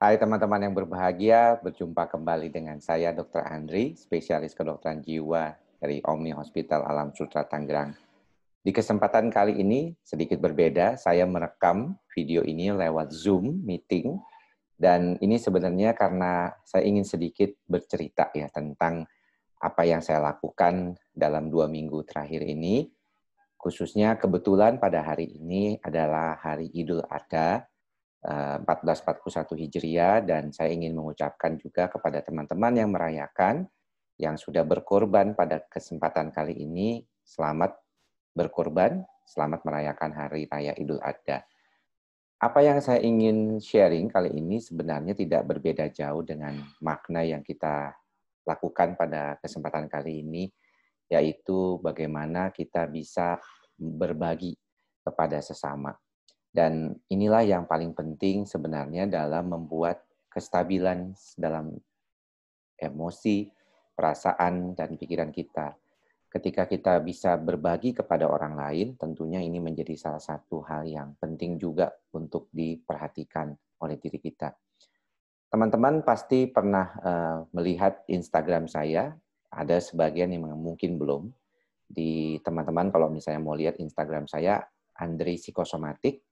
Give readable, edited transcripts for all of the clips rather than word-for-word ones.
Hai teman-teman yang berbahagia, berjumpa kembali dengan saya Dr. Andri, spesialis kedokteran jiwa dari Omni Hospital Alam Sutera Tangerang. Di kesempatan kali ini sedikit berbeda, saya merekam video ini lewat Zoom meeting dan ini sebenarnya karena saya ingin sedikit bercerita ya tentang apa yang saya lakukan dalam 2 minggu terakhir ini, khususnya kebetulan pada hari ini adalah hari Idul Adha 1441 Hijriah dan saya ingin mengucapkan juga kepada teman-teman yang merayakan, yang sudah berkorban pada kesempatan kali ini, selamat berkorban, selamat merayakan Hari Raya Idul Adha. Apa yang saya ingin sharing kali ini sebenarnya tidak berbeda jauh dengan makna yang kita lakukan pada kesempatan kali ini, yaitu bagaimana kita bisa berbagi kepada sesama. Dan inilah yang paling penting sebenarnya dalam membuat kestabilan dalam emosi, perasaan, dan pikiran kita. Ketika kita bisa berbagi kepada orang lain, tentunya ini menjadi salah satu hal yang penting juga untuk diperhatikan oleh diri kita. Teman-teman pasti pernah melihat Instagram saya, ada sebagian yang mungkin belum. Di teman-teman kalau misalnya mau lihat Instagram saya, Andri Psikosomatik,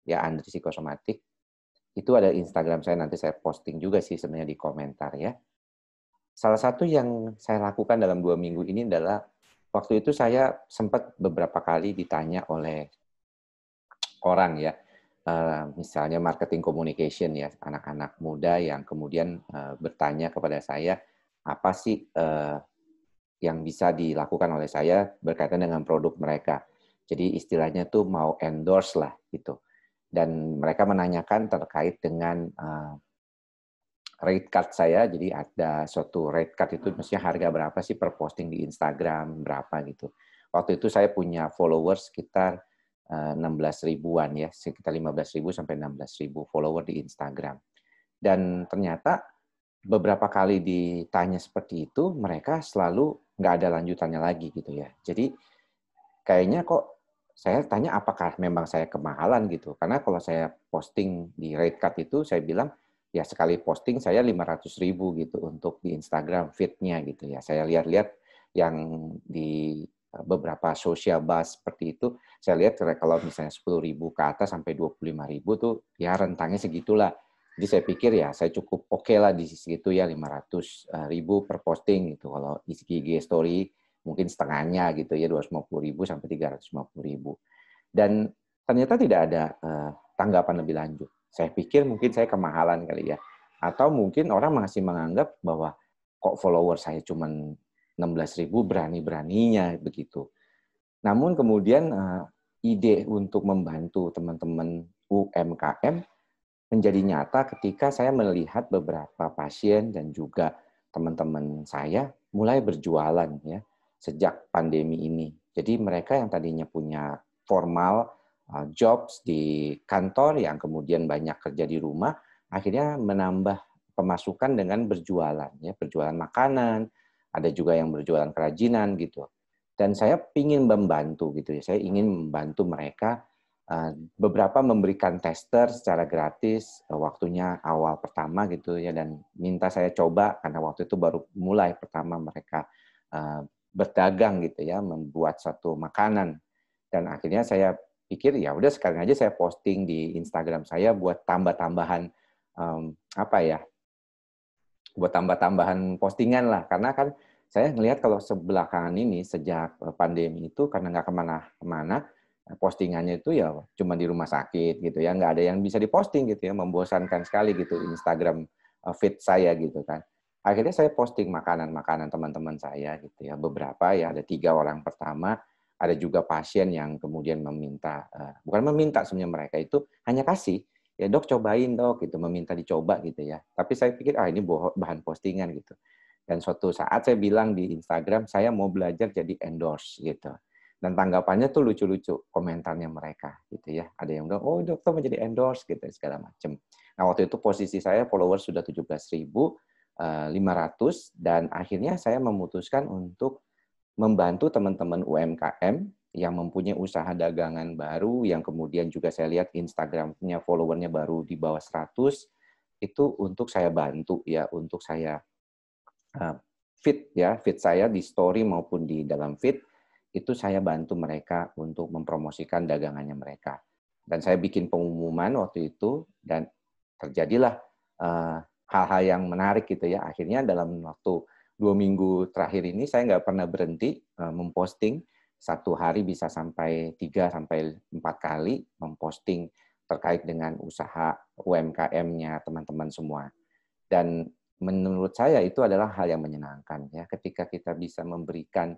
ya Andri Psikosomatik, itu ada Instagram saya, nanti saya posting juga sih sebenarnya di komentar ya. Salah satu yang saya lakukan dalam 2 minggu ini adalah, waktu itu saya sempat beberapa kali ditanya oleh orang ya, misalnya marketing communication ya, anak-anak muda yang kemudian bertanya kepada saya, apa sih yang bisa dilakukan oleh saya berkaitan dengan produk mereka. Jadi istilahnya tuh mau endorse lah gitu. Dan mereka menanyakan terkait dengan rate card saya, jadi ada suatu rate card itu mestinya harga berapa sih per posting di Instagram, berapa gitu. Waktu itu saya punya followers sekitar 16 ribuan ya, sekitar 15.000 sampai 16.000 follower di Instagram. Dan ternyata beberapa kali ditanya seperti itu, mereka selalu nggak ada lanjutannya lagi gitu ya. Jadi kayaknya kok saya tanya apakah memang saya kemahalan gitu. Karena kalau saya posting di rate card itu, saya bilang, ya sekali posting saya 500.000 gitu untuk di Instagram feed-nya gitu ya. Saya lihat-lihat yang di beberapa social buzz seperti itu, saya lihat kalau misalnya 10.000 ke atas sampai 25.000 tuh ya rentangnya segitulah. Jadi saya pikir ya saya cukup oke lah di situ ya 500.000 per posting gitu. Kalau di IG story mungkin setengahnya gitu ya 250.000 sampai 350.000. Dan ternyata tidak ada tanggapan lebih lanjut. Saya pikir mungkin saya kemahalan kali ya. Atau mungkin orang masih menganggap bahwa kok follower saya cuma 16.000 berani-beraninya begitu. Namun kemudian ide untuk membantu teman-teman UMKM menjadi nyata ketika saya melihat beberapa pasien dan juga teman-teman saya mulai berjualan ya sejak pandemi ini. Jadi mereka yang tadinya punya formal jobs di kantor yang kemudian banyak kerja di rumah, akhirnya menambah pemasukan dengan berjualan ya, berjualan makanan, ada juga yang berjualan kerajinan gitu. Dan saya ingin membantu gitu ya. Saya ingin membantu mereka, beberapa memberikan tester secara gratis, waktunya awal pertama gitu ya, dan minta saya coba karena waktu itu baru mulai pertama mereka berdagang gitu ya, membuat satu makanan. Dan akhirnya saya pikir ya udah sekarang aja saya posting di Instagram saya buat tambah-tambahan apa ya, buat tambah-tambahan postingan lah, karena kan saya ngelihat kalau sebelakangan ini sejak pandemi itu karena nggak kemana-kemana, postingannya itu ya cuma di rumah sakit gitu ya, nggak ada yang bisa diposting gitu ya, membosankan sekali gitu Instagram feed saya gitu kan. Akhirnya saya posting makanan-makanan teman-teman saya gitu ya, beberapa ya, ada 3 orang pertama, ada juga pasien yang kemudian meminta, bukan meminta sebenarnya, mereka itu hanya kasih, ya dok cobain dok gitu, meminta dicoba gitu ya. Tapi saya pikir ini bahan postingan gitu. Dan suatu saat saya bilang di Instagram saya mau belajar jadi endorse gitu. Dan tanggapannya tuh lucu-lucu komentarnya mereka gitu ya. Ada yang bilang, oh dokter mau jadi endorse gitu segala macam. Nah waktu itu posisi saya followers sudah 17.500 dan akhirnya saya memutuskan untuk membantu teman-teman UMKM yang mempunyai usaha dagangan baru, yang kemudian juga saya lihat Instagram-nya followernya baru di bawah 100, itu untuk saya bantu ya, untuk saya feed saya di story maupun di dalam feed, itu saya bantu mereka untuk mempromosikan dagangannya mereka. Dan saya bikin pengumuman waktu itu, dan terjadilah hal-hal yang menarik gitu ya. Akhirnya dalam waktu 2 minggu terakhir ini saya nggak pernah berhenti memposting. Satu hari bisa sampai 3 sampai 4 kali memposting terkait dengan usaha UMKM-nya teman-teman semua. Dan menurut saya itu adalah hal yang menyenangkan ya, ketika kita bisa memberikan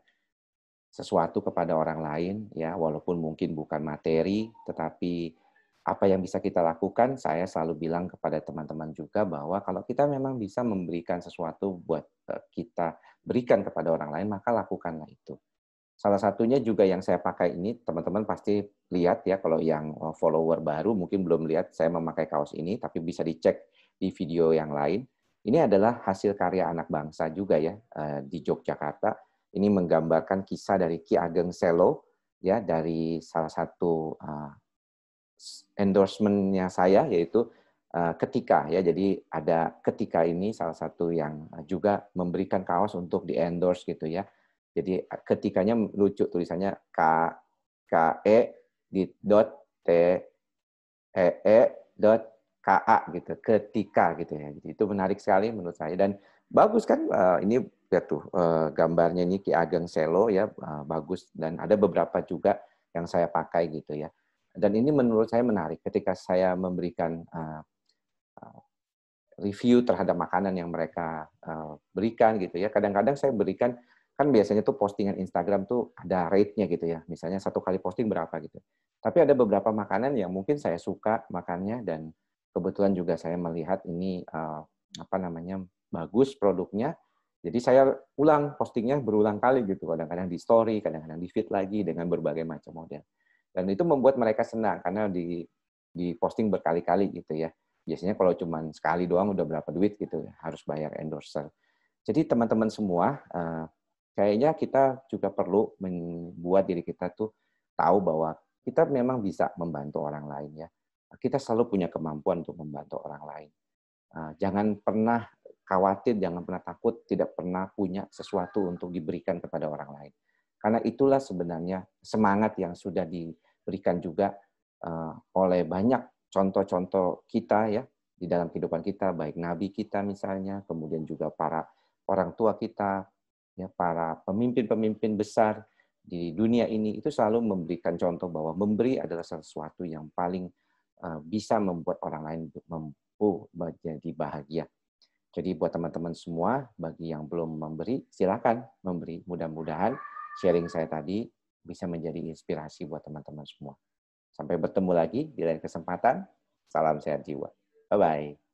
sesuatu kepada orang lain ya, walaupun mungkin bukan materi, tetapi apa yang bisa kita lakukan, saya selalu bilang kepada teman-teman juga bahwa kalau kita memang bisa memberikan sesuatu buat kita berikan kepada orang lain, maka lakukanlah itu. Salah satunya juga yang saya pakai ini, teman-teman pasti lihat ya, kalau yang follower baru mungkin belum lihat saya memakai kaos ini, tapi bisa dicek di video yang lain. Ini adalah hasil karya anak bangsa juga ya, di Yogyakarta. Ini menggambarkan kisah dari Ki Ageng Selo, ya, dari salah satu endorsement-nya saya, yaitu Ketika ya. Jadi ada Ketika ini salah satu yang juga memberikan kaos untuk di-endorse gitu ya. Jadi ketikanya lucu, tulisannya KE di dot TEE dot KA gitu, ketika gitu ya. Jadi itu menarik sekali menurut saya, dan bagus kan, ini lihat tuh gambarnya ini Ki Ageng Selo ya, bagus, dan ada beberapa juga yang saya pakai gitu ya. Dan ini menurut saya menarik ketika saya memberikan review terhadap makanan yang mereka berikan gitu ya. Kadang-kadang saya berikan, kan biasanya tuh postingan Instagram tuh ada rate-nya gitu ya. Misalnya 1 kali posting berapa gitu. Tapi ada beberapa makanan yang mungkin saya suka makannya, dan kebetulan juga saya melihat ini bagus produknya. Jadi saya ulang postingnya berulang kali gitu. Kadang-kadang di story, kadang-kadang di feed lagi dengan berbagai macam model. Dan itu membuat mereka senang karena di posting berkali-kali gitu ya. Biasanya kalau cuma sekali doang udah berapa duit gitu, harus bayar endorser. Jadi teman-teman semua, kayaknya kita juga perlu membuat diri kita tuh tahu bahwa kita memang bisa membantu orang lain ya. Kita selalu punya kemampuan untuk membantu orang lain. Jangan pernah khawatir, jangan pernah takut, tidak pernah punya sesuatu untuk diberikan kepada orang lain. Karena itulah sebenarnya semangat yang sudah diberikan juga oleh banyak contoh-contoh kita ya di dalam kehidupan kita, baik nabi kita misalnya, kemudian juga para orang tua kita, ya, para pemimpin-pemimpin besar di dunia ini itu selalu memberikan contoh bahwa memberi adalah sesuatu yang paling bisa membuat orang lain mampu menjadi bahagia. Jadi buat teman-teman semua, bagi yang belum memberi, silakan memberi. Mudah-mudahan sharing saya tadi bisa menjadi inspirasi buat teman-teman semua. Sampai bertemu lagi di lain kesempatan. Salam sehat jiwa. Bye-bye.